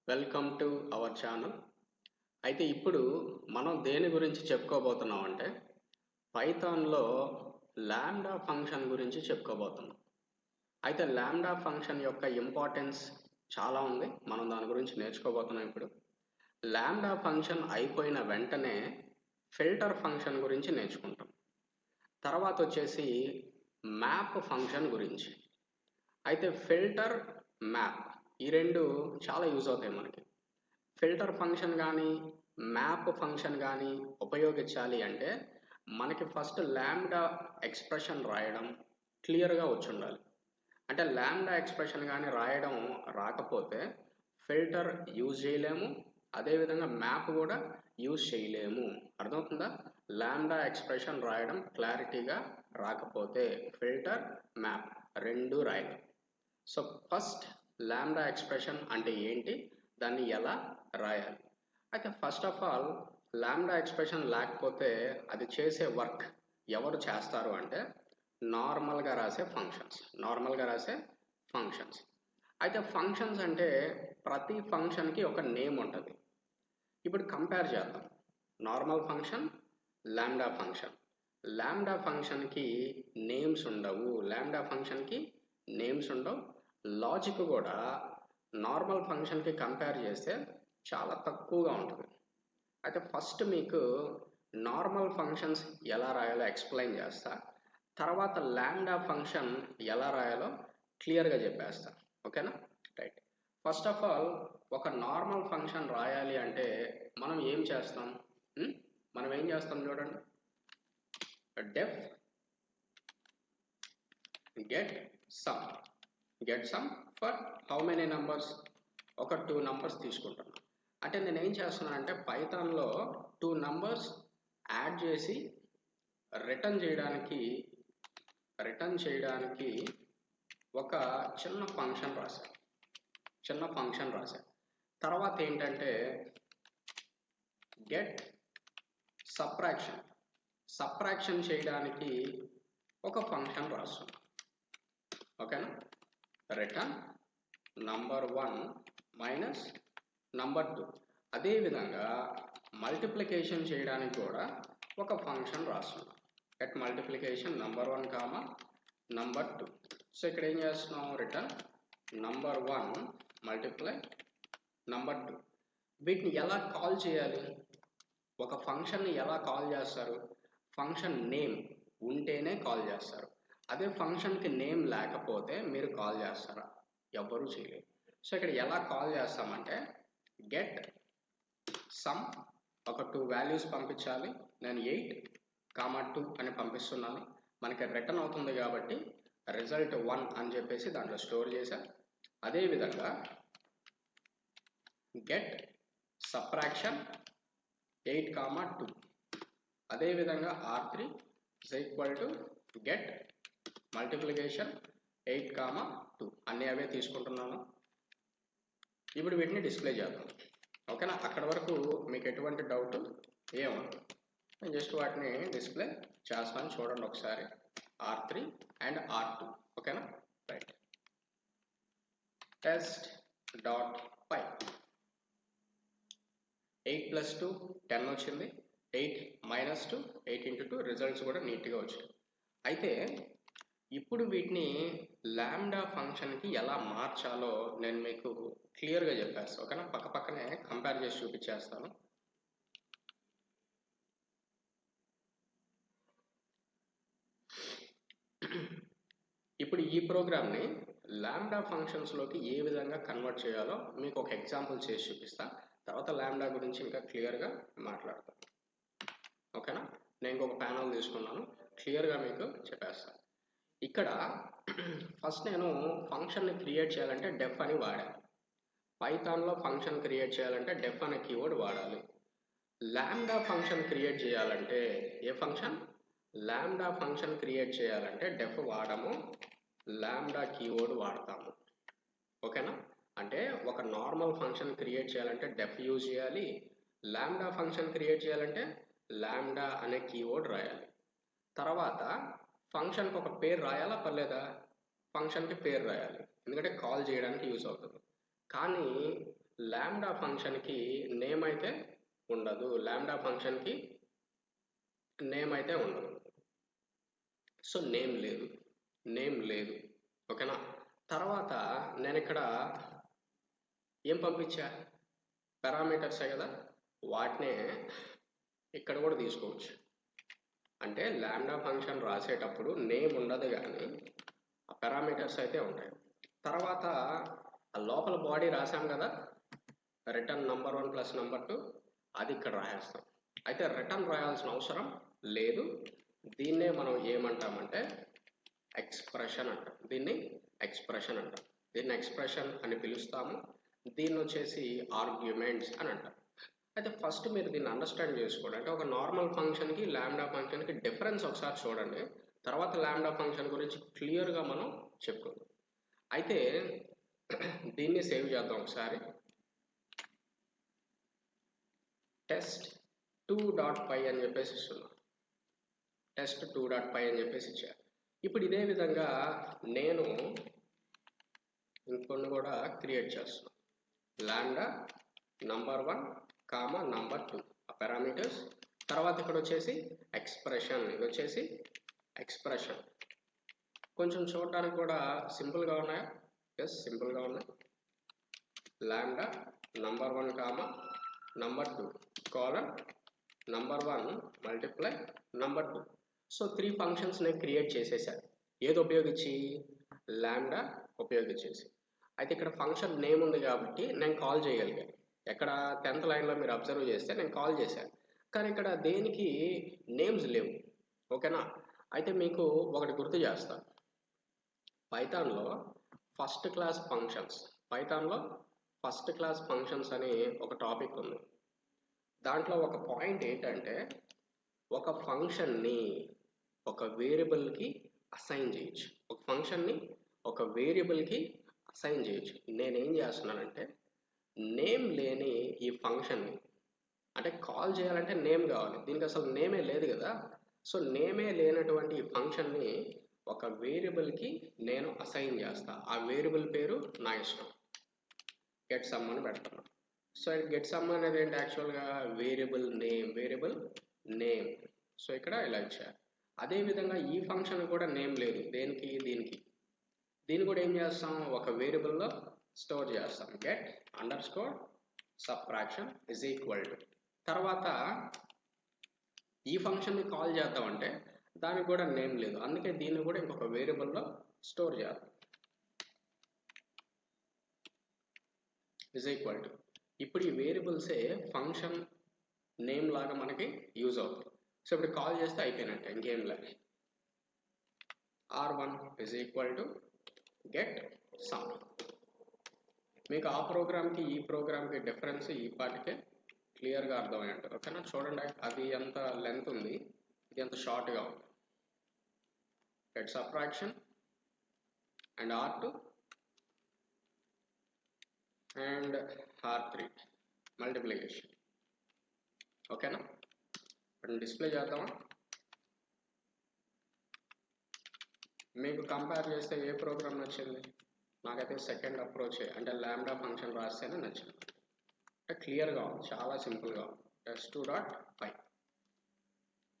Welcome to our channel. అయితే ఇప్పుడు మనం దేని గురించి చెప్పుకోబోతున్నాం అంటే పైథాన్లో లాంబ్డా ఫంక్షన్ గురించి చెప్పుకోబోతున్నాం. అయితే లాంబ్డా ఫంక్షన్ యొక్క ఇంపార్టెన్స్ చాలా ఉంది. మనం దాని గురించి నేర్చుకోబోతున్నాం ఇప్పుడు. లాంబ్డా ఫంక్షన్ అయిపోయిన వెంటనే ఫిల్టర్ ఫంక్షన్ గురించి నేర్చుకుంటాం. తర్వాత వచ్చేసి మ్యాప్ ఫంక్షన్ గురించి. అయితే ఫిల్టర్, మ్యాప్ ఈ రెండు చాలా యూజ్ అవుతాయి మనకి. ఫిల్టర్ ఫంక్షన్ కానీ మ్యాప్ ఫంక్షన్ కానీ ఉపయోగించాలి అంటే మనకి ఫస్ట్ లాంబ్డా ఎక్స్ప్రెషన్ రాయడం క్లియర్గా వచ్చి ఉండాలి. అంటే లాంబ్డా ఎక్స్ప్రెషన్ కానీ రాయడం రాకపోతే ఫిల్టర్ యూజ్ చేయలేము, అదేవిధంగా మ్యాప్ కూడా యూజ్ చేయలేము. అర్థమవుతుందా? లాంబ్డా ఎక్స్ప్రెషన్ రాయడం క్లారిటీగా రాకపోతే ఫిల్టర్, మ్యాప్ రెండు రాయలేం. సో ఫస్ట్ లాంబ్డా ఎక్స్ప్రెషన్ అంటే ఏంటి, దాన్ని ఎలా రాయాలి? అయితే first of all lambda expression లేకపోతే అది చేసే వర్క్ ఎవరు చేస్తారు అంటే నార్మల్గా రాసే ఫంక్షన్స్. అయితే ఫంక్షన్స్ అంటే ప్రతి ఫంక్షన్కి ఒక నేమ్ ఉంటుంది. ఇప్పుడు కంపేర్ చేద్దాం. Normal function, lambda function. Lambda ఫంక్షన్కి నేమ్స్ ఉండవు, లాజిక్ కూడా నార్మల్ ఫంక్షన్కి కంపేర్ చేస్తే చాలా తక్కువగా ఉంటుంది. అయితే ఫస్ట్ మీకు నార్మల్ ఫంక్షన్స్ ఎలా రాయాలో ఎక్స్ప్లెయిన్ చేస్తా, తర్వాత లాంబ్డా ఫంక్షన్ ఎలా రాయాలో క్లియర్గా చెప్పేస్తా. ఓకేనా? రైట్. ఫస్ట్ ఆఫ్ ఆల్ ఒక నార్మల్ ఫంక్షన్ రాయాలి అంటే మనం ఏం చేస్తాం? చూడండి. Def get sum for how many numbers? ఒక 2 నంబర్స్ తీసుకుంటాను. అంటే నేను ఏం చేస్తున్నానంటే పైథాన్లో 2 నంబర్స్ యాడ్ చేసి రిటర్న్ చేయడానికి ఒక చిన్న ఫంక్షన్ రాశాను. తర్వాత ఏంటంటే గెట్ సబ్ట్రాక్షన్ చేయడానికి ఒక ఫంక్షన్ రాస్తున్నాను. ఓకేనా? Return number 1 minus number 2. అదేవిధంగా మల్టిప్లికేషన్ చేయడానికి కూడా ఒక ఫంక్షన్ రాస్తున్నాం. Get multiplication number 1 comma number 2. So ఇక్కడ ఏం చేస్తున్నాం? Return number 1 multiply number 2. వీటిని ఎలా కాల్ చేయాలి? ఒక ఫంక్షన్ని ఎలా కాల్ చేస్తారు? ఫంక్షన్ నేమ్ ఉంటేనే కాల్ చేస్తారు. అదే ఫంక్షన్కి నేమ్ లేకపోతే మీరు కాల్ చేస్తారా? ఎవ్వరూ చేయలేరు. సో ఇక్కడ ఎలా కాల్ చేస్తామంటే గెట్ సమ్, ఒక 2 వాల్యూస్ పంపించాలి. నేను 8, 2 అని పంపిస్తున్నాను. మనకి రిటర్న్ అవుతుంది కాబట్టి రిజల్ట్ 1 అని చెప్పేసి దాంట్లో స్టోర్ చేశా. అదేవిధంగా గెట్ సబ్ట్రాక్షన్ 8, 2. అదేవిధంగా R3 is equal to get multiplication 8, 2. అన్నీ అవే తీసుకుంటున్నాను. ఇప్పుడు వీటిని డిస్ప్లే చేద్దాం. ఓకేనా? అక్కడ వరకు మీకు ఎటువంటి డౌట్ ఏమవుతుంది? నేను జస్ట్ వాటిని డిస్ప్లే చేస్తాను, చూడండి ఒకసారి. R3 and R2. ఓకేనా? రైట్. టెస్ట్ డాట్ పై 8 + 2 10 వచ్చింది. 8 - 2 8 × 2 రిజల్ట్స్ కూడా నీట్గా వచ్చాయి. అయితే ఇప్పుడు వీటిని లాంబ్డా ఫంక్షన్కి ఎలా మార్చాలో నేను మీకు క్లియర్గా చెప్పేస్తాను. ఓకేనా? పక్కనే కంపేర్ చేసి చూపించేస్తాను. ఇప్పుడు ఈ ప్రోగ్రామ్ని లాంబ్డా ఫంక్షన్స్లోకి ఏ విధంగా కన్వర్ట్ చేయాలో మీకు ఒక ఎగ్జాంపుల్ చేసి చూపిస్తా. తర్వాత లాంబ్డా గురించి ఇంకా క్లియర్గా మాట్లాడతాను. ఓకేనా? నేను ఇంకొక ప్యానల్ తీసుకున్నాను, క్లియర్గా మీకు చెప్పేస్తాను. ఇక్కడ ఫస్ట్ నేను ఫంక్షన్ని క్రియేట్ చేయాలంటే డెఫ్ అని వాడాను. పైథాన్లో ఫంక్షన్ క్రియేట్ చేయాలంటే డెఫ్ అనే కీవర్డ్ వాడాలి. లాంబ్డా ఫంక్షన్ క్రియేట్ చేయాలంటే లాంబ్డా ఫంక్షన్ క్రియేట్ చేయాలంటే డెఫ్ వాడము, లాంబ్డా కీవర్డ్ వాడతాము. ఓకేనా? అంటే ఒక నార్మల్ ఫంక్షన్ క్రియేట్ చేయాలంటే డెఫ్ యూజ్ చేయాలి, లాంబ్డా ఫంక్షన్ క్రియేట్ చేయాలంటే లాంబ్డా అనే కీవర్డ్ రాయాలి. తర్వాత ఫంక్షన్కి ఒక పేరు రాయాలా పర్లేదా? ఫంక్షన్కి పేరు రాయాలి, ఎందుకంటే కాల్ చేయడానికి యూజ్ అవుతుంది. కానీ లాంబ్డా ఫంక్షన్కి నేమ్ అయితే ఉండదు, లాంబ్డా ఫంక్షన్కి నేమ్ అయితే ఉండదు. సో నేమ్ లేదు. ఓకేనా. తర్వాత నేను ఇక్కడ ఏం పంపించా, పారామీటర్సే కదా, వాటినే ఇక్కడ కూడా తీసుకోవచ్చు. అంటే లాంబ్డా ఫంక్షన్ రాసేటప్పుడు నేమ్ ఉండదు కానీ ఆ పారామీటర్స్ అయితే ఉంటాయి. తర్వాత ఆ లోపల బాడీ రాసాం కదా, రిటర్న్ నంబర్ 1 ప్లస్ నంబర్ 2, అది ఇక్కడ రాసేస్తాం. అయితే రిటర్న్ రాయాల్సిన అవసరం లేదు. దీన్నే మనం ఏమంటామంటే ఎక్స్ప్రెషన్ అంటాం. దీన్ని ఎక్స్ప్రెషన్ అని పిలుస్తాము. దీన్ని వచ్చేసి ఆర్గ్యుమెంట్స్ అని అంటాం. అయితే ఫస్ట్ మీరు దీన్ని అండర్స్టాండ్ చేసుకోండి. అంటే ఒక నార్మల్ ఫంక్షన్కి లాంబ్డా ఫంక్షన్కి డిఫరెన్స్ ఒకసారి చూడండి, తర్వాత లాంబ్డా ఫంక్షన్ గురించి క్లియర్గా మనం చెప్పుకుందాం. అయితే దీన్ని సేవ్ చేద్దాం ఒకసారి. test2.py అని చెప్పేసి ఇస్తున్నాం, test2.py అని చెప్పేసి ఇచ్చారు. ఇప్పుడు ఇదే విధంగా నేను ఇంకొన్ని కూడా క్రియేట్ చేస్తున్నాను. Lambda number 1 comma number 2 parameters. తర్వాత ఇక్కడ వచ్చేసి ఎక్స్ప్రెషన్, ఇది వచ్చేసి ఎక్స్ప్రెషన్. కొంచెం చూడడానికి కూడా సింపుల్గా ఉన్నాయా? ఎస్, సింపుల్గా ఉన్నాయి. Lambda number 1 comma number 2 colon number 1 multiply number 2. So 3 functions నేను క్రియేట్ చేసేసాను. ఏది ఉపయోగించి? లాంబ్డా ఉపయోగించేసి. అయితే ఇక్కడ ఫంక్షన్ నేమ్ ఉంది కాబట్టి నేను కాల్ చేయగలిగాను. ఎక్కడ 10th లైన్లో మీరు అబ్జర్వ్ చేస్తే నేను కాల్ చేశాను, కానీ ఇక్కడ దేనికి నేమ్స్ లేవు. ఓకేనా. అయితే మీకు ఒకటి గుర్తు చేస్తాను, పైథాన్లో ఫస్ట్ క్లాస్ ఫంక్షన్స్ అని ఒక టాపిక్ ఉంది. దాంట్లో ఒక పాయింట్ ఏంటంటే ఒక ఫంక్షన్ని ఒక వేరియబుల్కి అసైన్ చేయొచ్చు. ఒక ఫంక్షన్ని ఒక వేరియబుల్కి అసైన్ చేయొచ్చు. నేనేం చేస్తున్నానంటే నేమ్ లేని ఈ ఫంక్షన్ని, అంటే కాల్ చేయాలంటే నేమ్ కావాలి, దీనికి అసలు నేమే లేదు కదా. సో నేమే లేనటువంటి ఈ ఫంక్షన్ని ఒక వేరియబుల్కి నేను అసైన్ చేస్తా. ఆ వేరియబుల్ పేరు నా ఇష్టం, గెట్ సమ్ అని పెడుతున్నాను. సో గెట్ సమ్ అనేది ఏంటి, యాక్చువల్గా వేరియబుల్ నేమ్. సో ఇక్కడ ఇలా ఇచ్చారు. అదేవిధంగా ఈ ఫంక్షన్ కూడా నేమ్ లేదు, దేనికి, దీన్ని కూడా ఏం చేస్తాం, ఒక వేరియబుల్లో స్టోర్ చేస్తాం. Get under score subtraction is equal to, తర్వాత ఈ ఫంక్షన్ని కాల్ చేద్దామంటే దానికి కూడా నేమ్ లేదు, అందుకే దీన్ని కూడా ఇంకొక వేరియబుల్లో స్టోర్ చేద్దాం. ఇజ్ ఈక్వల్ టు, ఇప్పుడు ఈ వేరియబుల్సే ఫంక్షన్ నేమ్ లాగా మనకి యూజ్ అవుతుంది. సో ఇప్పుడు కాల్ చేస్తే అయిపోయినట్టే, ఇంకేం లేదు. r1 is equal to get some. మీకు ఆ ప్రోగ్రామ్కి ఈ ప్రోగ్రామ్కి డిఫరెన్స్ ఈ పార్ట్కే క్లియర్గా అర్థమై ఉంటుంది. ఓకేనా. చూడండి, అది ఎంత లెంత్ ఉంది, ఇది ఎంత షార్ట్గా ఉంది. Get subtraction and r2 and r3 multiplication. ఓకేనా. ఇప్పుడు డిస్ప్లే చేద్దామా. మీకు కంపేర్ చేస్తే ఏ ప్రోగ్రామ్ నచ్చింది? నాకైతే సెకండ్ అప్రోచే, అంటే లాంబ్డా ఫంక్షన్ రాస్తేనే నచ్చింది. అంటే క్లియర్గా ఉంది, చాలా సింపుల్గా ఉంది. test2.py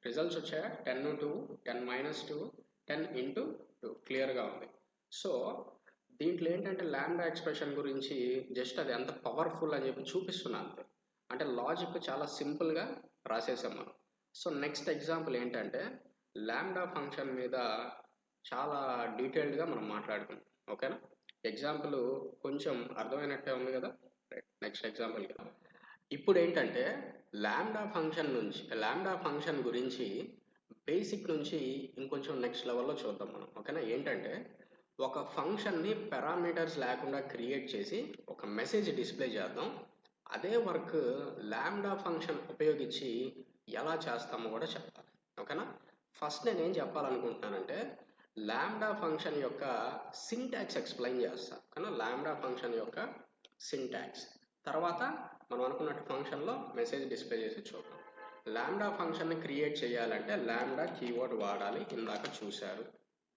రిజల్ట్స్ వచ్చాయా, 10 - 2 10 × 2 క్లియర్గా ఉంది. సో దీంట్లో ఏంటంటే లాంబ్డా ఎక్స్ప్రెషన్ గురించి జస్ట్ అది ఎంత పవర్ఫుల్ అని చెప్పి చూపిస్తున్నాను అంతే. అంటే లాజిక్ చాలా సింపుల్గా రాసేసాం మనం. సో నెక్స్ట్ ఎగ్జాంపుల్ ఏంటంటే లాంబ్డా ఫంక్షన్ మీద చాలా డీటెయిల్డ్గా మనం మాట్లాడుకుందాం. ఓకేనా. ఎగ్జాంపుల్ కొంచెం అర్థమైనట్టే ఉంది కదా. Next example. ఇప్పుడు ఏంటంటే లాంబ్డా ఫంక్షన్ గురించి బేసిక్ నుంచి ఇంకొంచెం నెక్స్ట్ లెవెల్లో చూద్దాం మనం. ఓకేనా. ఏంటంటే ఒక ఫంక్షన్ని పారామీటర్స్ లేకుండా క్రియేట్ చేసి ఒక మెసేజ్ డిస్ప్లే చేద్దాం. అదే వర్క్ లాంబ్డా ఫంక్షన్ ఉపయోగించి ఎలా చేస్తామో కూడా చెప్తాను. ఓకేనా. ఫస్ట్ నేను ఏం చెప్పాలనుకుంటున్నానంటే లాంబ్డా ఫంక్షన్ యొక్క సింటాక్స్ ఎక్స్ప్లెయిన్ చేస్తాను. ఓకేనా. లాంబ్డా ఫంక్షన్ యొక్క సింటాక్స్ తర్వాత మనం అనుకున్నట్టు ఫంక్షన్లో మెసేజ్ డిస్ప్లే చేసి చూద్దాం. లాంబ్డా ఫంక్షన్ని క్రియేట్ చేయాలంటే లాంబ్డా కీవర్డ్ వాడాలి, ఇందాక చూశారు.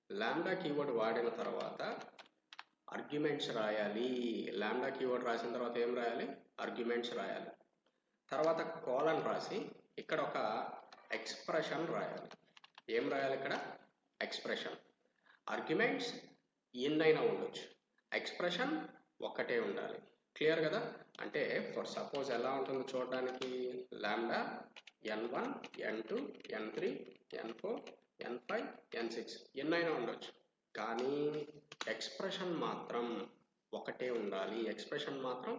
లాంబ్డా కీవర్డ్ వాడిన తర్వాత ఆర్గ్యుమెంట్స్ రాయాలి. లాంబ్డా కీవర్డ్ రాసిన తర్వాత ఏం రాయాలి? ఆర్గ్యుమెంట్స్ రాయాలి. తర్వాత కోలన్ రాసి ఇక్కడ ఒక ఎక్స్ప్రెషన్ రాయాలి. ఏం రాయాలి ఇక్కడ? ఎక్స్ప్రెషన్. ఆర్గ్యుమెంట్స్ ఎన్నైనా ఉండొచ్చు, ఎక్స్ప్రెషన్ ఒక్కటే ఉండాలి. క్లియర్ కదా? అంటే ఫర్ సపోజ్ ఎలా ఉంటుంది చూడడానికి, lambda n1 n2 n3 n4 n5 n6 ఎన్నైనా ఉండొచ్చు, కానీ ఎక్స్ప్రెషన్ మాత్రం ఒకటే ఉండాలి. ఎక్స్ప్రెషన్ మాత్రం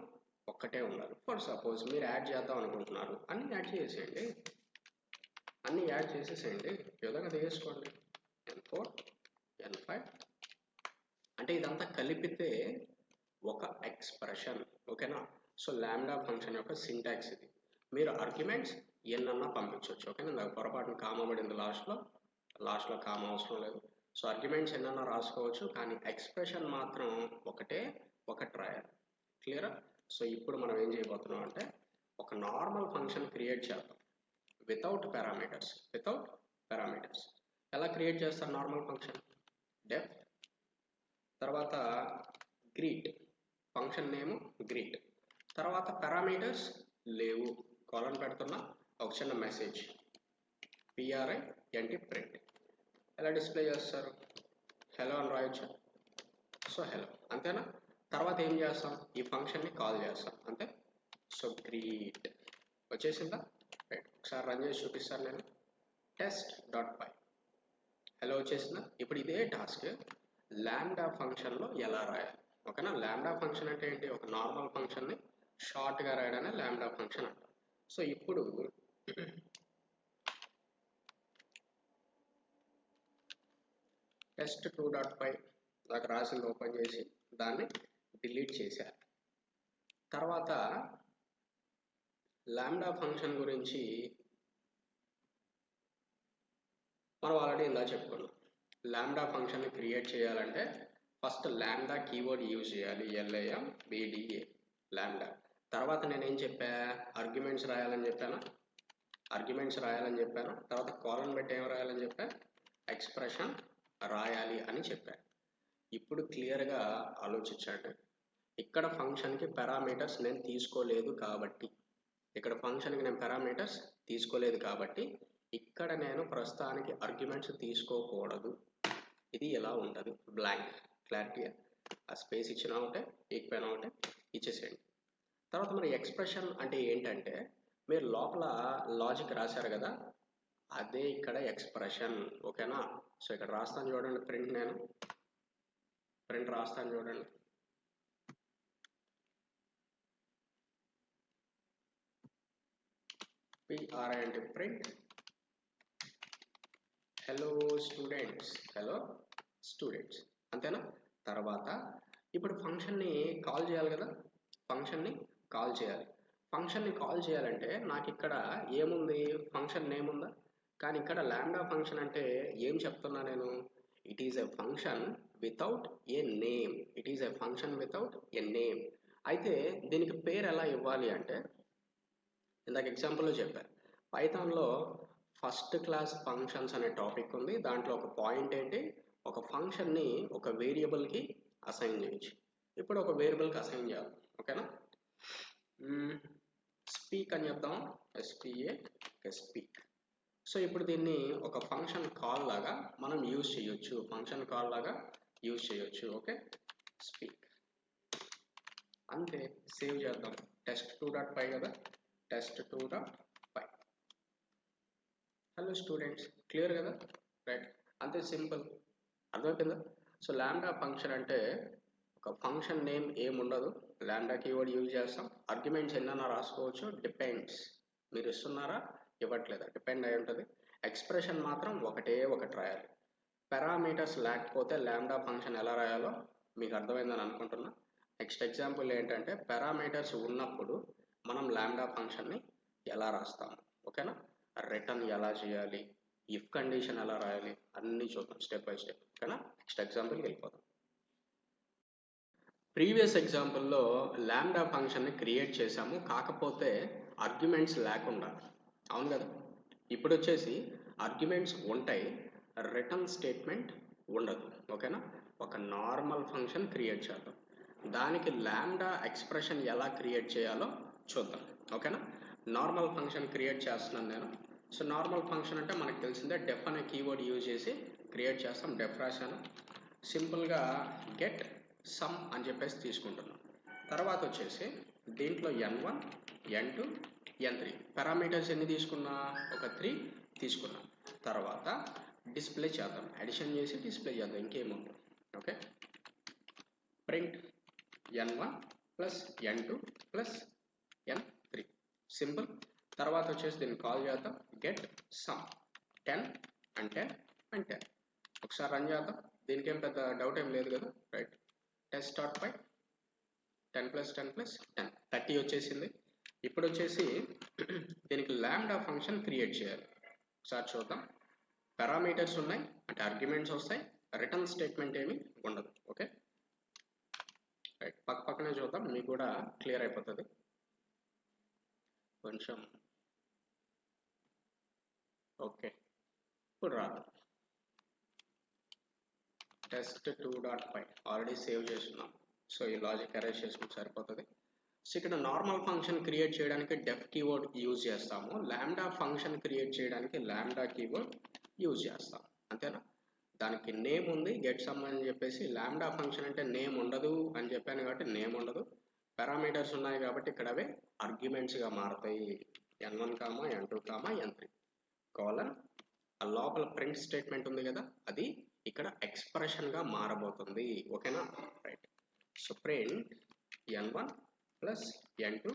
ఒక్కటే ఉండాలి. ఫర్ సపోజ్ మీరు యాడ్ చేద్దాం అనుకుంటున్నారు, అన్ని యాడ్ చేసేయండి, అన్ని యాడ్ చేసేసేయండి, ఈ విధంగా తీసుకోండి. n4 n5 అంటే ఇదంతా కలిపితే ఒక ఎక్స్ప్రెషన్. ఓకేనా? సో లాంబ్డా ఫంక్షన్ యొక్క సింటాక్స్ ఇది. మీరు ఆర్గ్యుమెంట్స్ ఎన్నన్నా పంపించవచ్చు. ఓకేనా? నాకు పొరపాటున కామా పడింది లాస్ట్లో కామా అవసరం లేదు. సో ఆర్గ్యుమెంట్స్ ఎన్నన్నా రాసుకోవచ్చు, కానీ ఎక్స్ప్రెషన్ మాత్రం ఒకటి రాయాలి. క్లియరా? సో ఇప్పుడు మనం ఏం చేయబోతున్నాం అంటే ఒక నార్మల్ ఫంక్షన్ క్రియేట్ చేద్దాం వితౌట్ పారామీటర్స్. ఎలా క్రియేట్ చేస్తారు నార్మల్ ఫంక్షన్? డెఫ్ తర్వాత గ్రీట్, ఫంక్షన్ నేమ్ గ్రీట్, తర్వాత పారామీటర్స్ లేవు, కాలన్ పెడుతున్నా, ఒక చిన్న మెసేజ్ PRINT ప్రింట్. ఎలా డిస్ప్లే చేస్తారు? హలో అని రాయొచ్చు. సో హలో, అంతేనా? తర్వాత ఏం చేస్తాం? ఈ ఫంక్షన్ని కాల్ చేస్తాం, అంతే. సో గ్రీట్ వచ్చేసిందా? రైట్, ఒకసారి రన్ చేసి చూపిస్తాను నేను. test.py హలో వచ్చేసిందా? ఇప్పుడు ఇదే టాస్క్ లాంబ్డా ఫంక్షన్లో ఎలా రాయాలి? ఓకేనా? లాంబ్డా ఫంక్షన్ అంటే ఏంటి? ఒక నార్మల్ ఫంక్షన్ని షార్ట్గా రాయడానే లాంబ్డా ఫంక్షన్ అంటాం. సో ఇప్పుడు test2.py నాకు రాసింది ఓపెన్ చేసి దాన్ని డిలీట్ చేశారు. తర్వాత లాంబ్డా ఫంక్షన్ గురించి మనం ఆల్రెడీ ఇలా చెప్పుకున్నాం. లాంబ్డా ఫంక్షన్ని క్రియేట్ చేయాలంటే ఫస్ట్ లాంబ్డా కీవర్డ్ యూజ్ చేయాలి, LAMBDA లాంబ్డా. తర్వాత నేనేం చెప్పా? ఆర్గ్యుమెంట్స్ రాయాలని చెప్పాను. తర్వాత కాలన్ పెట్టి ఏం రాయాలని చెప్పా? ఎక్స్ప్రెషన్ రాయాలి అని చెప్పాను. ఇప్పుడు క్లియర్గా ఆలోచించండి. ఇక్కడ ఫంక్షన్కి పారామీటర్స్ నేను తీసుకోలేదు కాబట్టి, ఇక్కడ నేను ప్రస్తుతానికి ఆర్గ్యుమెంట్స్ తీసుకోకూడదు. ఇది ఎలా ఉంటుంది? బ్లాంక్. క్లారిటీ. ఆ స్పేస్ ఇచ్చినా ఉంటే ఇకపోయినా ఉంటే ఇచ్చేసేయండి. తర్వాత మరి ఎక్స్ప్రెషన్ అంటే ఏంటంటే మీరు లోపల లాజిక్ రాశారు కదా, అదే ఇక్కడ ఎక్స్ప్రెషన్. ఓకేనా? సో ఇక్కడ రాస్తాను చూడండి, ప్రింట్ రాస్తాను చూడండి. PRINT ప్రింట్ హలో స్టూడెంట్స్, అంతేనా? తర్వాత ఇప్పుడు ఫంక్షన్ని కాల్ చేయాలి కదా, ఫంక్షన్ని కాల్ చేయాలంటే నాకు ఇక్కడ ఏముంది? ఫంక్షన్ నేమ్ ఉందా? కానీ ఇక్కడ లాంబ్డా ఫంక్షన్ అంటే ఏం చెప్తున్నా నేను? It is a function without a name. అయితే దీనికి పేరు ఎలా ఇవ్వాలి అంటే, ఇందాక ఎగ్జాంపుల్లో చెప్పాను, పైథాన్లో ఫస్ట్ క్లాస్ ఫంక్షన్స్ అనే టాపిక్ ఉంది. దాంట్లో ఒక పాయింట్ ఏంటి? ఒక ఫంక్షన్ని ఒక వేరియబుల్కి అసైన్ చేయొచ్చు. ఇప్పుడు ఒక వేరియబుల్కి అసైన్ చేయాలి. ఓకేనా? స్పీక్ అని చెప్దాం, స్పీక్. సో ఇప్పుడు దీన్ని ఒక ఫంక్షన్ కాల్ లాగా మనం యూజ్ చేయొచ్చు, ఓకే? స్పీక్ అంతే. సేవ్ చేద్దాం. test2.py కదా, test2.py. హలో స్టూడెంట్స్, క్లియర్ కదా? రైట్, అంతే సింపుల్. అర్థమైపోయిందా? సో లాంబ్డా ఫంక్షన్ అంటే ఒక ఫంక్షన్ నేమ్ ఏముండదు, లాంబ్డా కీవర్డ్ యూజ్ చేస్తాం, ఆర్గ్యుమెంట్స్ ఎన్నైనా రాసుకోవచ్చు, డిపెండ్స్ మీరు ఇస్తున్నారా ఇవ్వట్లేదా డిపెండ్ అయి ఉంటుంది. ఎక్స్ప్రెషన్ మాత్రం ఒకటి రాయాలి. పారామీటర్స్ లేకపోతే లాంబ్డా ఫంక్షన్ ఎలా రాయాలో మీకు అర్థమైందని అనుకుంటున్నా. నెక్స్ట్ ఎగ్జాంపుల్ ఏంటంటే పారామీటర్స్ ఉన్నప్పుడు మనం లాంబ్డా ఫంక్షన్ని ఎలా రాస్తాము, ఓకేనా? రిటర్న్ ఎలా చేయాలి, ఇఫ్ కండిషన్ ఎలా రాయాలి, అన్నీ చూద్దాం స్టెప్ బై స్టెప్. ఓకేనా? నెక్స్ట్ ఎగ్జాంపుల్కి వెళ్ళిపోదాం. ప్రీవియస్ ఎగ్జాంపుల్లో లాంబ్డా ఫంక్షన్ని క్రియేట్ చేసాము, కాకపోతే ఆర్గ్యుమెంట్స్ లేకుండా, అవును కదా? ఇప్పుడు వచ్చేసి ఆర్గ్యుమెంట్స్ ఉంటాయి, రిటర్న్ స్టేట్మెంట్ ఉండదు. ఓకేనా? ఒక నార్మల్ ఫంక్షన్ క్రియేట్ చేద్దాం. దానికి లాంబ్డా ఎక్స్ప్రెషన్ ఎలా క్రియేట్ చేయాలో చూద్దాం. ఓకేనా? నార్మల్ ఫంక్షన్ క్రియేట్ చేస్తున్నాను నేను. సో నార్మల్ ఫంక్షన్ అంటే మనకు తెలిసిందే, డెఫ్ అనే కీవర్డ్ యూజ్ చేసి క్రియేట్ చేస్తాం. డెఫ్ రాశాను, సింపుల్గా గెట్ సమ్ అని చెప్పేసి తీసుకుంటున్నాం. తర్వాత వచ్చేసి దీంట్లో n1 n2 n3 పారామీటర్స్ ఎన్ని తీసుకున్నా? ఒక 3 తీసుకున్నా. తర్వాత డిస్ప్లే చేద్దాం, అడిషన్ చేసి డిస్ప్లే చేద్దాం, ఇంకేముంది. Okay, print n1 plus n2 plus n3 simple. తర్వాత వచ్చేసి దీన్ని కాల్ చేద్దాం గెట్ సమ్ 10 and 10 and 10. ఒకసారి రన్ చేద్దాం, దీనికి ఏం పెద్ద డౌట్ ఏం లేదు కదా, రైట్. టెస్ట్ డాట్ పై 10 + 10 + 10 30 వచ్చేసింది. ఇప్పుడు వచ్చేసి దీనికి లాంబ్డా ఫంక్షన్ క్రియేట్ చేయాలి. ఒకసారి చూద్దాం. పారామీటర్స్ ఉన్నాయి అంటే ఆర్గ్యుమెంట్స్ వస్తాయి, రిటర్న్ స్టేట్మెంట్ ఏమి ఉండదు. Okay, right. పక్కనే చూద్దాం, మీకు కూడా క్లియర్ అయిపోతుంది కొంచెం. ఓకే, ఇప్పుడు రాదు. test2.py ఆల్రెడీ సేవ్ చేస్తున్నాం, సో ఈ లాజిక్ అరేంజ్ చేసుకుంటే సరిపోతుంది. సో ఇక్కడ నార్మల్ ఫంక్షన్ క్రియేట్ చేయడానికి డెఫ్ కీవర్డ్ యూజ్ చేస్తాము, లాంబ్డా ఫంక్షన్ క్రియేట్ చేయడానికి లాంబ్డా కీవర్డ్ యూజ్ చేస్తాం, అంతేనా? దానికి నేమ్ ఉంది గెట్ సమ్ అని చెప్పేసి. లాంబ్డా ఫంక్షన్ అంటే నేమ్ ఉండదు అని చెప్పాను కాబట్టి నేమ్ ఉండదు. పారామీటర్స్ ఉన్నాయి కాబట్టి ఇక్కడ అవే ఆర్గ్యుమెంట్స్గా మారుతాయి, n1, n2, n3 కోలన్. ఆ లోపల ప్రింట్ స్టేట్మెంట్ ఉంది కదా, అది ఇక్కడ ఎక్స్ప్రెషన్గా మారబోతుంది. ఓకేనా, right. So print n1 plus n2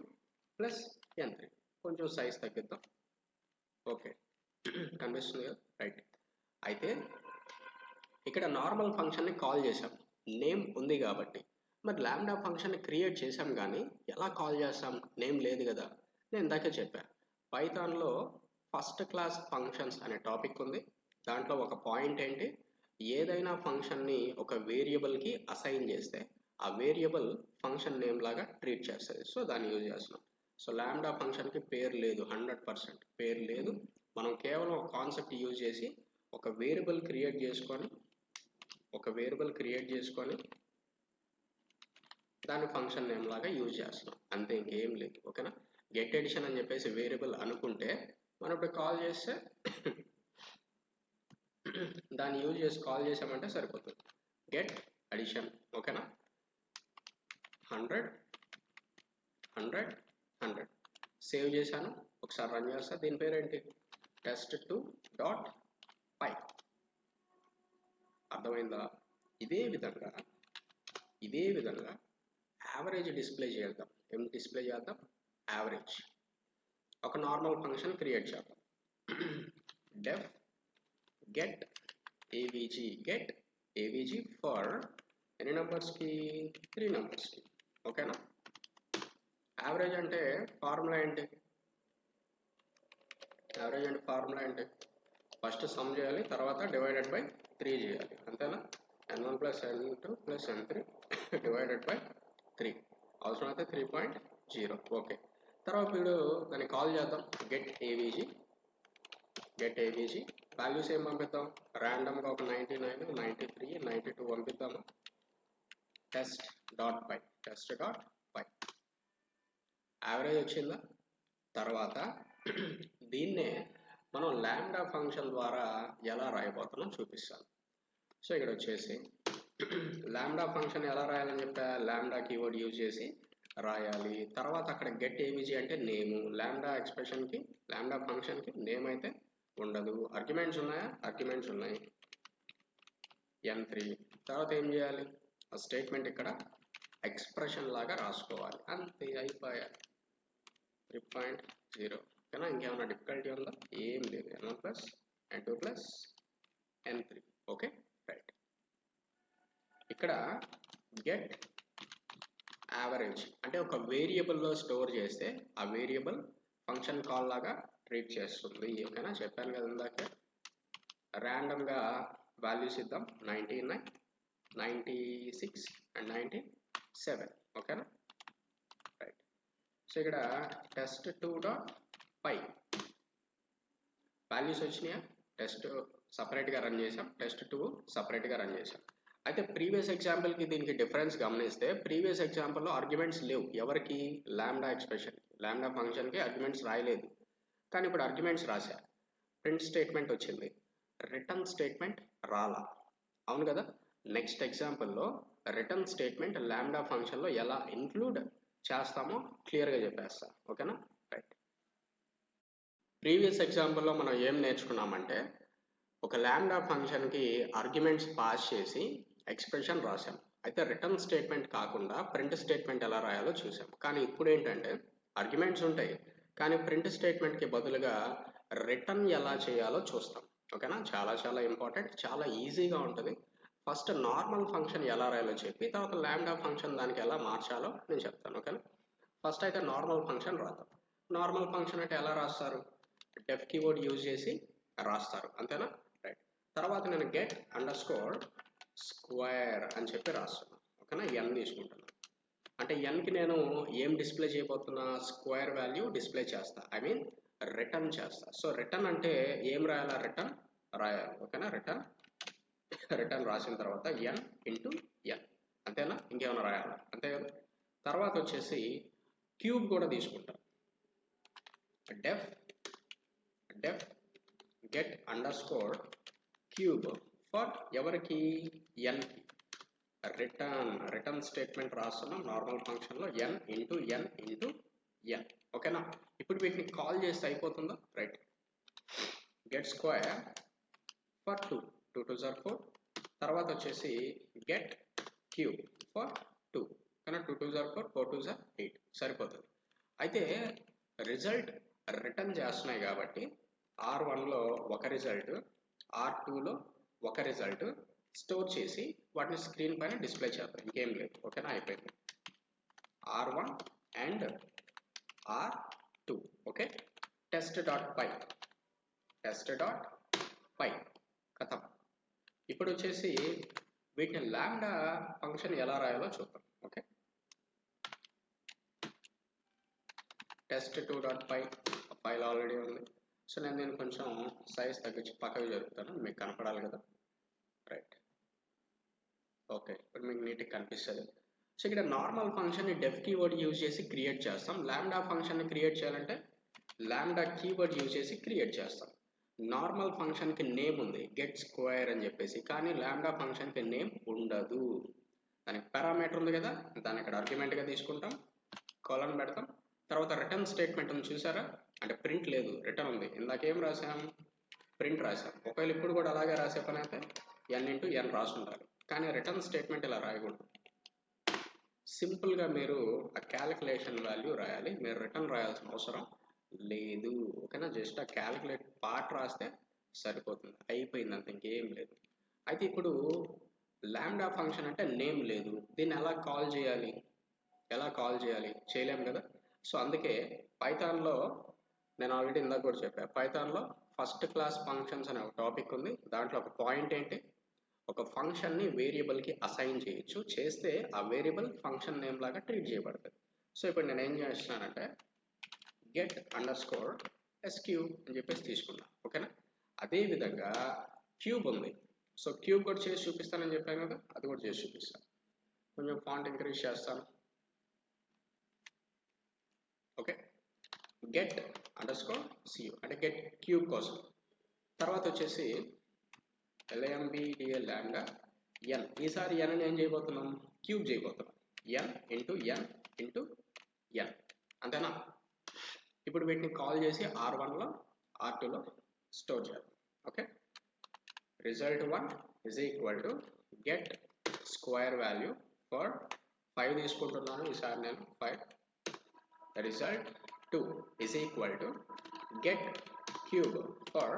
plus n3. కొంచెం సైజ్ తగ్గిద్దాం. ఓకే, కనిపిస్తుంది కదా, రైట్. అయితే ఇక్కడ నార్మల్ ఫంక్షన్ని కాల్ చేసాం, నేమ్ ఉంది కాబట్టి. మరి లాంబ్డా ఫంక్షన్ని క్రియేట్ చేసాం కానీ ఎలా కాల్ చేస్తాం? నేమ్ లేదు కదా. నేను ఇందాకే చెప్పాను, పైథాన్లో ఫస్ట్ క్లాస్ ఫంక్షన్స్ అనే టాపిక్ ఉంది. దాంట్లో ఒక పాయింట్ ఏంటి, ఏదైనా ఫంక్షన్ని ఒక వేరియబుల్కి అసైన్ చేస్తే ఆ వేరియబుల్ ఫంక్షన్ నేమ్ లాగా ట్రీట్ చేస్తుంది. సో దాన్ని యూజ్ చేస్తున్నాం. సో లాంబ్డా ఫంక్షన్కి పేరు లేదు, 100% పేరు లేదు. మనం కేవలం ఒక కాన్సెప్ట్ యూజ్ చేసి ఒక వేరియబుల్ క్రియేట్ చేసుకొని దాన్ని ఫంక్షన్ నేమ్ లాగా యూజ్ చేస్తున్నాం, అంతే, ఇంకేం లేదు. ఓకేనా? గెట్ ఎడిషన్ అని చెప్పేసి వేరియబుల్ అనుకుంటే మనం ఇప్పుడు కాల్ చేస్తే దాన్ని యూజ్ చేసి కాల్ చేసామంటే సరిపోతుంది, గెట్ అడిషన్. ఓకేనా? 100 100 100 సేవ్ చేశాను. ఒకసారి రన్ చేస్తా, దీని పేరేంటి, test2.py. అర్థమైందా? ఇదే విధంగా యావరేజ్ డిస్ప్లే చేద్దాం. ఏం డిస్ప్లే చేద్దాం? యావరేజ్. ఒక నార్మల్ ఫంక్షన్ క్రియేట్ చేద్దాం, డెఫ్ గెట్ avg ఫర్ ఎన్ని నెంబర్స్కి? 3 నెంబర్స్కి. ఓకేనా? యావరేజ్ అంటే ఫార్ములా ఏంటి? ఫస్ట్ సమ్ చేయాలి, తర్వాత డివైడెడ్ బై 3 చేయాలి, అంతేనా? n1 + n2 + n3 divided by 3, అవసరమైతే 3.0. ఓకే, తర్వాత ఇప్పుడు దాన్ని కాల్ చేద్దాం, గెట్ avg. వాల్యూస్ ఏం పంపిద్దాం? ర్యాండమ్గా ఒక 99, 93, 92 పంపిద్దాము. test.py యావరేజ్ వచ్చిందా? తర్వాత దీన్నే మనం లాంబ్డా ఫంక్షన్ ద్వారా ఎలా రాయబోతున్నాం చూపిస్తాను. సో ఇక్కడ వచ్చేసి లాంబ్డా ఫంక్షన్ ఎలా రాయాలని చెప్పా, లాంబ్డా కీవర్డ్ యూజ్ చేసి రాయాలి. తర్వాత అక్కడ గెట్ avg అంటే నేము. లాంబ్డా ఎక్స్ప్రెషన్కి, లాంబ్డా ఫంక్షన్కి నేమ్ అయితే ఉండదు. ఆర్గ్యుమెంట్స్ ఉన్నాయా? ఆర్గ్యుమెంట్స్ ఉన్నాయి, n3. తర్వాత ఏం చేయాలి? ఆ స్టేట్మెంట్ ఇక్కడ ఎక్స్ప్రెషన్ లాగా రాసుకోవాలి, అంతే, అయిపోయా. 3.0. ఓకేనా? ఇంకేమైనా డిఫికల్టీ ఉందా? ఏం లేదు. n1 + n2 + n3. Okay, right. ఇక్కడ గెట్ యావరేజ్ అంటే ఒక వేరియబుల్లో స్టోర్ చేస్తే ఆ వేరియబుల్ ఫంక్షన్ కాల్ లాగా ట్రీట్ చేస్తుంది. ఓకేనా? చెప్పాను కదా ఇందాక. ర్యాండమ్గా వాల్యూస్ ఇద్దాం, 99, 96 and 97. ఓకేనా, రైట్. సో ఇక్కడ test2.py వాల్యూస్ వచ్చినాయా? టెస్ట్ సపరేట్గా రన్ చేసాం, test2 సపరేట్గా రన్ చేసాం. అయితే ప్రీవియస్ ఎగ్జాంపుల్కి దీనికి డిఫరెన్స్ గమనిస్తే ప్రీవియస్ ఎగ్జాంపుల్లో ఆర్గ్యుమెంట్స్ లేవు ఎవరికి లాంబ్డా ఎక్స్ప్రెషన్ లాంబ్డా ఫంక్షన్కి ఆర్గ్యుమెంట్స్ రాయలేదు కానీ ఇప్పుడు ఆర్గ్యుమెంట్స్ రాశా ప్రింట్ స్టేట్మెంట్ వచ్చింది రిటర్న్ స్టేట్మెంట్ రాలా అవును కదా నెక్స్ట్ ఎగ్జాంపుల్లో రిటర్న్ స్టేట్మెంట్ లాంబ్డా ఫంక్షన్లో ఎలా ఇంక్లూడ్ చేస్తామో క్లియర్గా చెప్పేస్తా ఓకేనా రైట్ ప్రీవియస్ ఎగ్జాంపుల్లో మనం ఏం నేర్చుకున్నామంటే ఒక లాంబ్డా ఫంక్షన్కి ఆర్గ్యుమెంట్స్ పాస్ చేసి ఎక్స్ప్రెషన్ రాసాం అయితే రిటర్న్ స్టేట్మెంట్ కాకుండా ప్రింట్ స్టేట్మెంట్ ఎలా రాయాలో చూసాం కానీ ఇప్పుడు ఏంటంటే ఆర్గ్యుమెంట్స్ ఉంటాయి కానీ ప్రింట్ స్టేట్మెంట్కి బదులుగా రిటర్న్ ఎలా చేయాలో చూస్తాం ఓకేనా చాలా ఇంపార్టెంట్ చాలా ఈజీగా ఉంటుంది ఫస్ట్ నార్మల్ ఫంక్షన్ ఎలా రాయాలో చెప్పి తర్వాత లాంబ్డా ఫంక్షన్ దానికి ఎలా మార్చాలో నేను చెప్తాను ఓకేనా ఫస్ట్ అయితే నార్మల్ ఫంక్షన్ రాద్దాం నార్మల్ ఫంక్షన్ అంటే ఎలా రాస్తారు డెఫ్ కీవర్డ్ యూజ్ చేసి రాస్తారు అంతేనా రైట్ తర్వాత నేను గెట్ అండర్ స్కోర్ స్క్వేర్ అని చెప్పి రాస్తున్నాను ఓకేనా ఎన్ తీసుకుంటున్నాను అంటే ఎన్కి నేను ఏం డిస్ప్లే చేయబోతున్నా స్క్వేర్ వాల్యూ డిస్ప్లే చేస్తా ఐ మీన్ రిటర్న్ చేస్తా సో రిటర్న్ అంటే ఏం రాయాలా రిటర్న్ రాయాలి ఓకేనా రిటర్న్ రాసిన తర్వాత ఎన్ ఇంటూ ఎన్ అంతేనా ఇంకేమైనా రాయాలా అంతే కదా తర్వాత వచ్చేసి క్యూబ్ కూడా తీసుకుంటాం def get underscore cube for ఎవరికి ఎన్కి రిటర్న్ స్టేట్మెంట్ రాస్తున్నాం నార్మల్ ఫంక్షన్లో ఎన్ ఇంటూ ఎన్ ఓకేనా ఇప్పుడు వీటిని కాల్ చేస్తే అయిపోతుందా right get square for 2 2 or 4 తర్వాత వచ్చేసి గెట్ క్యూబ్ ఫర్ 2 కానీ 2 ఆర్ 4 4 ఆర్ 8 సరిపోతుంది అయితే రిజల్ట్ రిటర్న్ చేస్తున్నాయి కాబట్టి R1లో ఒక రిజల్ట్ R2లో ఒక రిజల్ట్ స్టోర్ చేసి వాటిని స్క్రీన్ పైన డిస్ప్లే చేద్దాం ఇంకేం లేదు ఓకేనా అయిపోయింది R1 and R2 okay test.py కథం ఇప్పుడు వచ్చేసి వీటిని లాంబ్డా ఫంక్షన్ ఎలా రాయాలో చూద్దాం ఓకే test2.py ఫైల్ ఆల్రెడీ ఉంది సో నేను దీన్ని కొంచెం సైజ్ తగ్గించి పక్కకు జరుపుతాను మీకు కనపడాలి కదా రైట్ ఓకే ఇప్పుడు మీకు నీట్గా కనిపిస్తుంది సో ఇక్కడ నార్మల్ ఫంక్షన్ని డెఫ్ కీవర్డ్ యూజ్ చేసి క్రియేట్ చేస్తాం లాంబ్డా ఫంక్షన్ని క్రియేట్ చేయాలంటే లాంబ్డా కీవర్డ్ యూజ్ చేసి క్రియేట్ చేస్తాం నార్మల్ ఫంక్షన్కి నేమ్ ఉంది గెట్ స్క్వేర్ అని చెప్పేసి కానీ లాంబ్డా ఫంక్షన్కి నేమ్ ఉండదు దానికి పారామీటర్ ఉంది కదా దాన్ని ఇక్కడ ఆర్గ్యుమెంట్గా తీసుకుంటాం కాలన్ పెడతాం తర్వాత రిటర్న్ స్టేట్మెంట్ ఉంది చూసారా అంటే ప్రింట్ లేదు రిటర్న్ ఉంది ఇందాకేం రాసాం ప్రింట్ రాసాం ఒకవేళ ఇప్పుడు కూడా అలాగే రాసే పని అయితే ఎన్ ఇంటూ ఎన్ రాసుండాలి కానీ రిటర్న్ స్టేట్మెంట్ ఇలా రాయకూడదు సింపుల్గా మీరు ఆ క్యాలిక్యులేషన్ వాల్యూ రాయాలి మీరు రిటర్న్ రాయాల్సిన అవసరం లేదు ఓకేనా జస్ట్ ఆ క్యాలిక్యులేట్ పార్ట్ రాస్తే సరిపోతుంది అయిపోయింది అంత ఇంకేం లేదు అయితే ఇప్పుడు లాంబ్డా ఫంక్షన్ అంటే నేమ్ లేదు దీన్ని ఎలా కాల్ చేయాలి చేయలేము కదా సో అందుకే పైథాన్లో నేను ఆల్రెడీ ఇందాక కూడా చెప్పాను పైథాన్లో ఫస్ట్ క్లాస్ ఫంక్షన్స్ అనే ఒక టాపిక్ ఉంది దాంట్లో ఒక పాయింట్ ఏంటి ఒక ఫంక్షన్ని వేరియబుల్కి అసైన్ చేయొచ్చు చేస్తే ఆ వేరియబుల్ ఫంక్షన్ నేమ్ లాగా ట్రీట్ చేయబడుతుంది సో ఇప్పుడు నేను ఏం చేస్తున్నానంటే గెట్ అండర్ స్కోర్ ఎస్క్యూబ్ అని చెప్పేసి తీసుకున్నా ఓకేనా అదేవిధంగా క్యూబ్ ఉంది సో క్యూబ్ కూడా చేసి చూపిస్తానని చెప్పాను కదా అది కూడా చేసి చూపిస్తాను కొంచెం ఫాంట్ ఇంక్రీజ్ చేస్తాను okay get under score CU అంటే గెట్ క్యూబ్ కోసం తర్వాత వచ్చేసి LAMBDA లాంబ్డా ఎన్ ఈసారి ఎన్ ఏం చేయబోతున్నాం క్యూబ్ చేయబోతున్నాం ఎన్ ఇంటూ ఎన్ అంతేనా ఇప్పుడు వీటిని కాల్ చేసి R1లో R2లో స్టోర్ చేద్దాం okay result1 is equal to get square value for 5 తీసుకుంటున్నాను ఈసారి నేను 5 result2 is equal to get cube for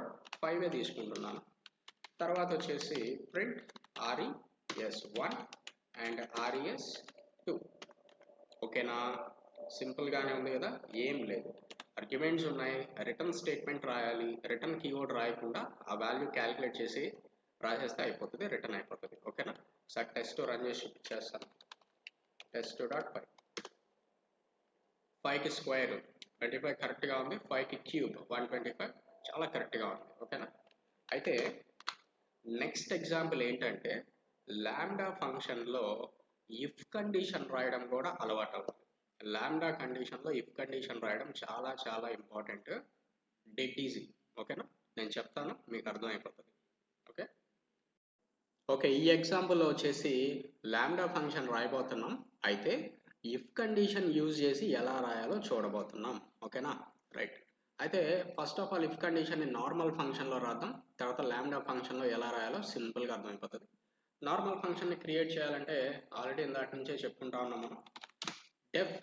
5 తీసుకుంటున్నాను తర్వాత వచ్చేసి print res1 and res2 ఓకేనా సింపుల్ గానే ఉంది కదా ఏం లేదు ఆర్గ్యుమెంట్స్ ఉన్నాయి రిటర్న్ స్టేట్మెంట్ రాయాలి రిటర్న్ కీవర్డ్ రాయకుండా ఆ వాల్యూ క్యాలిక్యులేట్ చేసి రాసేస్తే అయిపోతుంది రిటర్న్ అయిపోతుంది ఓకేనా సార్ టెస్ట్ రన్ చేసి చేస్తాను test2.py 5కి స్క్వేర్ 25 కరెక్ట్గా ఉంది 5కి క్యూబ్ 125 చాలా కరెక్ట్గా ఉంది ఓకేనా అయితే నెక్స్ట్ ఎగ్జాంపుల్ ఏంటంటే లాంబ్డా ఫంక్షన్లో ఇఫ్ కండిషన్ రాయడం కూడా అలవాటు అవుతుంది. లాంబ్డా కండిషన్లో ఇఫ్ కండిషన్ రాయడం చాలా చాలా ఇంపార్టెంట్, డెడ్ ఈజీ. ఓకేనా, నేను చెప్తాను మీకు అర్థమైపోతుంది. ఓకే ఓకే ఈ ఎగ్జాంపుల్లో వచ్చేసి లాంబ్డా ఫంక్షన్ రాయబోతున్నాం. అయితే ఇఫ్ కండిషన్ యూజ్ చేసి ఎలా రాయాలో చూడబోతున్నాం. ఓకేనా, రైట్. అయితే ఫస్ట్ ఆఫ్ ఆల్ ఇఫ్ కండిషన్ని నార్మల్ ఫంక్షన్లో రాద్దాం, తర్వాత లాంబ్డా ఫంక్షన్లో ఎలా రాయాలో సింపుల్గా అర్థమైపోతుంది. నార్మల్ ఫంక్షన్ని క్రియేట్ చేయాలంటే ఆల్రెడీ ఇందాక నుంచే చెప్పుకుంటా ఉన్నాం మనం, డెఫ్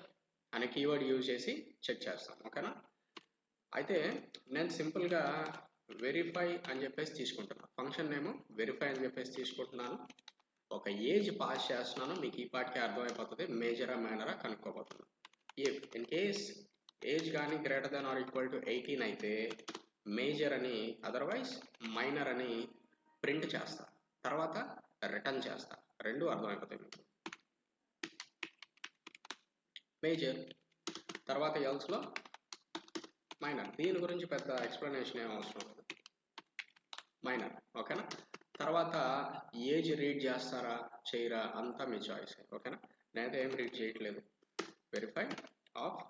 అనే కీవర్డ్ యూజ్ చేసి చెక్ చేస్తాం. ఓకేనా, అయితే నేను సింపుల్గా వెరిఫై అని చెప్పేసి తీసుకుంటున్నాను, ఫంక్షన్ నేమ్ వెరిఫై అని చెప్పేసి తీసుకుంటున్నాను. ఒక ఏజ్ పాస్ చేస్తున్నాను, మీకు ఈ పాటికి అర్థమైపోతుంది మేజరా మైనరా కనుక్కోబోతున్నాను. ఇఫ్ ఇన్ కేస్ ఏజ్ కానీ greater than or equal to 18 అయితే మేజర్ అని, అదర్వైజ్ మైనర్ అని ప్రింట్ చేస్తా, తర్వాత రిటర్న్ చేస్తా. రెండు అర్థమైపోతాయి మీకు. మేజర్ తర్వాత ఎల్స్లో మైనర్, దీని గురించి పెద్ద ఎక్స్ప్లెనేషన్ ఏం అవసరం లేదు, మైనర్. ఓకేనా, తర్వాత ఏజ్ రీడ్ చేస్తారా చేయరా అంతా మీ చాయిస్. ఓకేనా, నేనైతే ఏం రీడ్ చేయట్లేదు. వెరిఫై ఆఫ్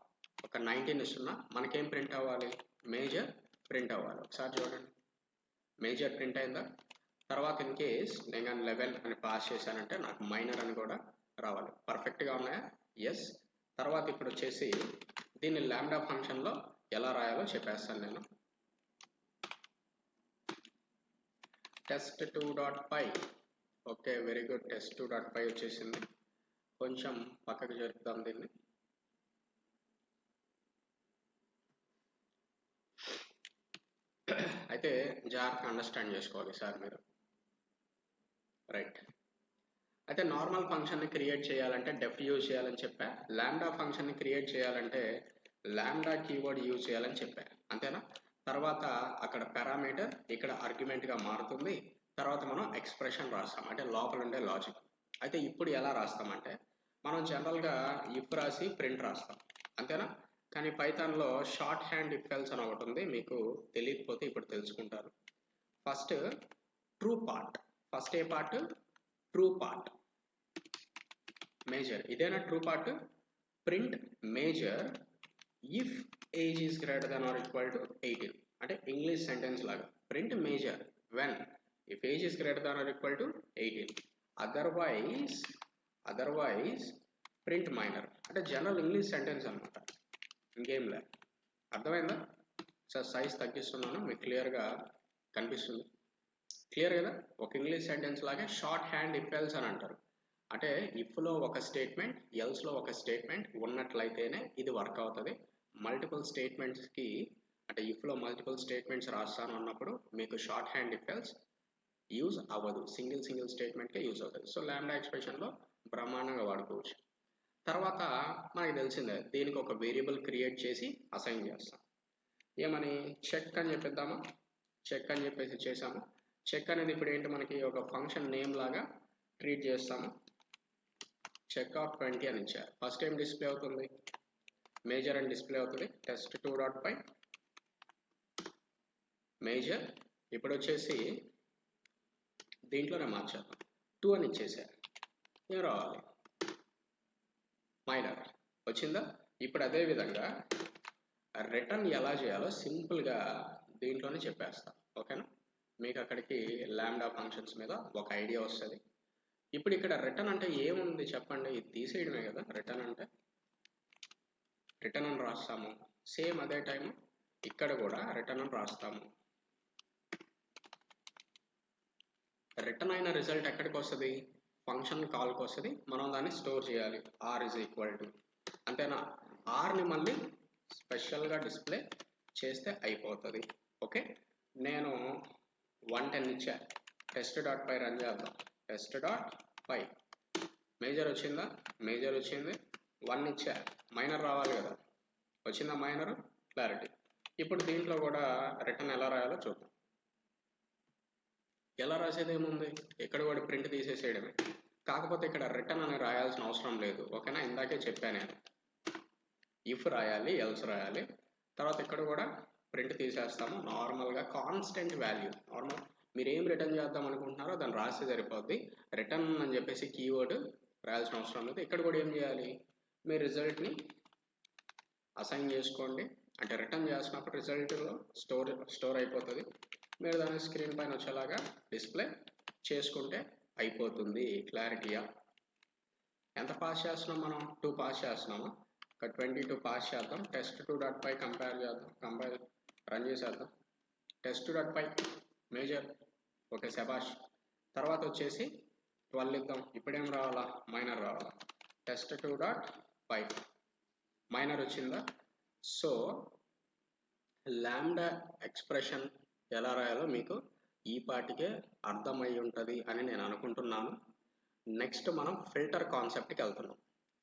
ఒక 19 ఇస్తున్నా, మనకేం ప్రింట్ అవ్వాలి, మేజర్ ప్రింట్ అవ్వాలి. ఒకసారి చూడండి, మేజర్ ప్రింట్ అయిందా. తర్వాత ఇన్ కేస్ నేను కానీ 11 అని పాస్ చేశానంటే నాకు మైనర్ అని కూడా రావాలి. పర్ఫెక్ట్గా ఉన్నాయా? ఎస్. తర్వాత ఇప్పుడు వచ్చేసి దీన్ని లాంబ్డా ఫంక్షన్లో ఎలా రాయాలో చెప్పేస్తాను నేను. test2.py. Okay, very good. test2.py వచ్చేసింది. కొంచెం పక్కకు జరుపుదాం దీన్ని. అయితే జాగ్రత్తగా అండర్స్టాండ్ చేసుకోవాలి సార్ మీరు, రైట్. అయితే నార్మల్ ఫంక్షన్ని క్రియేట్ చేయాలంటే డెఫ్ యూజ్ చేయాలని చెప్పా, లాంబ్డా ఫంక్షన్ని క్రియేట్ చేయాలంటే లాంబ్డా కీవర్డ్ యూజ్ చేయాలని చెప్పా, అంతేనా. తర్వాత అక్కడ పారామీటర్ ఇక్కడ ఆర్గ్యుమెంట్గా మారుతుంది, తర్వాత మనం ఎక్స్ప్రెషన్ రాస్తాం, అంటే లోపల ఉండే లాజిక్. అయితే ఇప్పుడు ఎలా రాస్తామంటే మనం జనరల్గా ఇఫ్ రాసి ప్రింట్ రాస్తాం, అంతేనా. కానీ పైథాన్లో షార్ట్ హ్యాండ్ ఇఫ్ ఎల్స్ అని ఒకటి ఉంది, మీకు తెలియకపోతే ఇప్పుడు తెలుసుకుంటారు. ఫస్ట్ ట్రూ పార్ట్, ఫస్ట్ ఏ పార్ట్, ట్రూ పార్ట్ మేజర్, ఇదేనా true part. Print major if age is greater than or equal to 18, అంటే ఇంగ్లీష్ సెంటెన్స్ లాగా. Print major when if age is greater than or equal to 18, otherwise print minor, అంటే general English sentence అనమాట, ఇంకేం లేదు. అర్థమైందా sir? Size తగ్గిస్తున్నాను, మీకు క్లియర్గా కనిపిస్తుంది, క్లియర్ కదా. ఒక ఇంగ్లీష్ సెంటెన్స్ లాగే షార్ట్ హ్యాండ్ ఇఫ్ ఎల్స్ అని అంటారు, అంటే ఇఫ్లో ఒక స్టేట్మెంట్ ఎల్స్లో ఒక స్టేట్మెంట్ ఉన్నట్లయితేనే ఇది వర్క్ అవుతుంది. మల్టిపుల్ స్టేట్మెంట్స్కి, అంటే ఇఫ్లో మల్టిపుల్ స్టేట్మెంట్స్ రాస్తాను అన్నప్పుడు మీకు short hand if else use అవ్వదు, సింగిల్ స్టేట్మెంట్కే యూజ్ అవుతుంది. సో లాంబ్డా ఎక్స్ప్రెషన్లో బ్రహ్మాండంగా వాడుకోవచ్చు. తర్వాత మనకి తెలిసిందే, దీనికి ఒక వేరియబుల్ క్రియేట్ చేసి అసైన్ చేస్తాం. ఏమని, చెక్ అని చెప్పిద్దామా. చెక్ అని చెప్పేసి చేసాము. చెక్ అనేది ఇప్పుడు ఏంటి, మనకి ఒక ఫంక్షన్ నేమ్ లాగా ట్రీట్ చేస్తాము. చెక్ ఆఫ్ 20 అని ఇచ్చారు. ఫస్ట్ ఏం డిస్ప్లే అవుతుంది, మేజర్ అని డిస్ప్లే అవుతుంది. test2.py మేజర్, ఇప్పుడు వచ్చేసి దీంట్లోనే మార్చేద్దాం, 2 అని ఇచ్చేసారు. ఏం రావాలి, మైనర్ వచ్చిందా. ఇప్పుడు అదే విధంగా రిటర్న్ ఎలా చేయాలో సింపుల్గా దీంట్లోనే చెప్పేస్తాం. ఓకేనా, మీకు అక్కడికి లాంబ్డా ఫంక్షన్స్ మీద ఒక ఐడియా వస్తుంది. ఇప్పుడు ఇక్కడ రిటర్న్ అంటే ఏముంది చెప్పండి, ఇది తీసేయడమే కదా. రిటర్న్ అంటే రిటర్న్ అని రాస్తాము, సేమ్ అదే టైం ఇక్కడ కూడా రిటర్న్ అని రాస్తాము. రిటర్న్ అయిన రిజల్ట్ ఎక్కడికి వస్తుంది, ఫంక్షన్ కాల్కి వస్తుంది. మనం దాన్ని స్టోర్ చేయాలి, ఆర్ ఈజ్ ఈక్వల్ టు, అంతేనా. ఆర్ని మళ్ళీ స్పెషల్గా డిస్ప్లే చేస్తే అయిపోతుంది. ఓకే, నేను 110 ఇచ్చా. test.py రన్ చేద్దాం. test.py మేజర్ వచ్చిందా, మేజర్ వచ్చింది. 1 ఇచ్చా, మైనర్ రావాలి కదా, వచ్చిందా మైనర్, క్లారిటీ. ఇప్పుడు దీంట్లో కూడా రిటర్న్ ఎలా రాయాలో చూద్దాం. ఎలా రాసేది ఏముంది, ఇక్కడ కూడా ప్రింట్ తీసేసేయడమే. కాకపోతే ఇక్కడ రిటర్న్ అని రాయాల్సిన అవసరం లేదు. ఓకేనా, ఇందాకే చెప్పాను నేను, ఇఫ్ రాయాలి, ఎల్స్ రాయాలి. తర్వాత ఇక్కడ కూడా ప్రింట్ తీసేస్తాము. నార్మల్గా కాన్స్టెంట్ వాల్యూ, మీరు ఏం రిటర్న్ చేద్దాం అనుకుంటున్నారో దాన్ని రాస్తే సరిపోద్ది. రిటర్న్ అని చెప్పేసి కీవర్డ్ రాయాల్సిన అవసరం లేదు. ఇక్కడ కూడా ఏం చేయాలి, మీ రిజల్ట్ని అసైన్ చేసుకోండి. అంటే రిటర్న్ చేసినప్పుడు రిజల్ట్లో స్టోర్ అయిపోతుంది. మీరు దాన్ని స్క్రీన్ పైన వచ్చేలాగా డిస్ప్లే చేసుకుంటే అయిపోతుంది. క్లారిటీయా? ఎంత పాస్ చేస్తున్నాం మనం? 2 పాస్ చేస్తున్నాము. ఒక 22 పాస్ చేద్దాం. test2.py కంపైల్ రన్ చేసేద్దాం. test2.py మేజర్, ఓకే శబాష్. తర్వాత వచ్చేసి 12 ఇద్దాం. ఇప్పుడేం రావాలా? మైనర్ రావాలా. test2.py మైనర్ వచ్చిందా? సో లాంబ్డా ఎక్స్ప్రెషన్ ఎలా రాయాలో మీకు ఈ పాటికే అర్థమై ఉంటుంది అని నేను అనుకుంటున్నాను. నెక్స్ట్ మనం ఫిల్టర్ కాన్సెప్ట్కి వెళ్తున్నాం.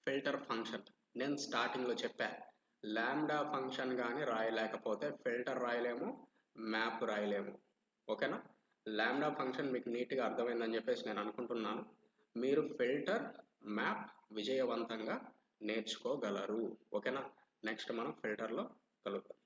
ఫిల్టర్ ఫంక్షన్ నేను స్టార్టింగ్లో చెప్పా, లాంబ్డా ఫంక్షన్ కానీ రాయలేకపోతే ఫిల్టర్ రాయలేము, మ్యాప్ రాయలేము. ఓకేనా? లాంబ్డా ఫంక్షన్ మీకు నీట్గా అర్థమైందని చెప్పేసి నేను అనుకుంటున్నాను. మీరు ఫిల్టర్, మ్యాప్ విజయవంతంగా నేర్చుకోగలరు. ఓకేనా? నెక్స్ట్ మనం ఫిల్టర్లో కలుద్దాం.